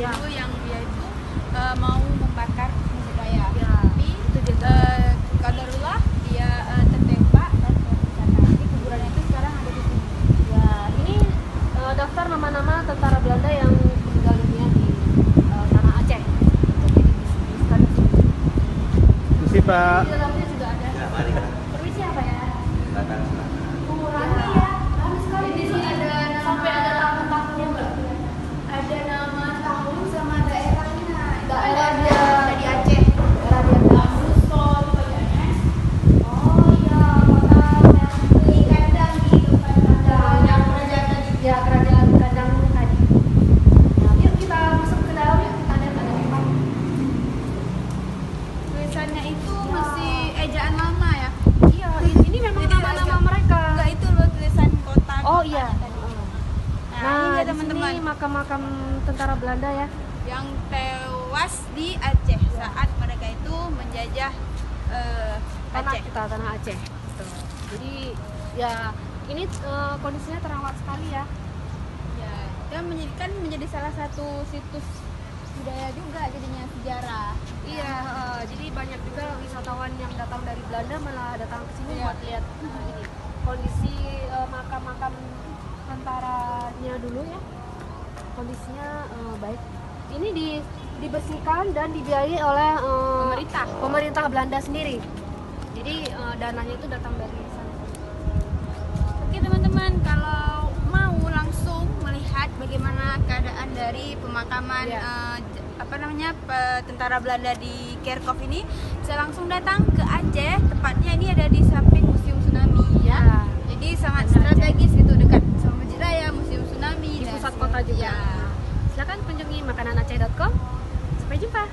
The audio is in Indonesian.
Ya. dulu yang dia itu mau membakar Surabaya. Ya, Tapi itu dia. qadarullah dia tertembak dan terbunuh. Jadi kuburannya itu sekarang ada di sini. Ya, ini daftar nama-nama tentara Belanda yang meninggal dunia di tanah Aceh. Jadi disebutkan di sini. Misi Pak. Di dalamnya juga ada. Ya, mari Kak. Permisi apa ya? Silakan. Rame ya, rame sekali. Di sini ada nama, Sampai ada tahun-tahunnya Mbak. ada nama tahun sama daerahnya. Daerah Ada- dia. ada di Aceh. Daerah dia. Lusol banyaknya. Oh iya, kota yang Di kandang di depan kandang yang kerajaan tadi. ya kerajaan Kandang tadi. Nah, yuk kita masuk ke dalam yuk, kita lihat ada apa. Tulisannya itu masih ejaan lama ya. Iya, ini memang Jadi nama-nama agak- mereka. Enggak, itu loh tulisan kota. Oh iya. tadi. Nah, Nah, ini dia di teman-teman sini makam-makam tentara Belanda ya. yang tewas di Aceh saat mereka itu menjajah Tanah Aceh. kita, tanah Aceh. Gitu. Jadi ya ini kondisinya terawat sekali ya. Ya, dan menjadi salah satu situs budaya juga jadinya sejarah. Iya, jadi banyak juga wisatawan yang datang dari Belanda malah datang ke sini Iya. buat lihat ini kondisi makam-makam tentaranya dulu ya. Kondisinya baik. Ini dibersihkan dan dibiayai oleh pemerintah Belanda sendiri. Jadi dananya itu datang dari sana. Oke teman-teman, kalau mau langsung melihat bagaimana keadaan dari pemakaman Iya. tentara Belanda di Kerkhof ini, bisa langsung datang ke Aceh. Tepatnya ini ada di samping Museum Tsunami ya. Jadi sangat Banda Aceh. strategis gitu, dekat sama Masjid Raya, Museum Tsunami Di dan pusat kota juga. Ya. Silakan kunjungi makananaceh.com. Sampai jumpa.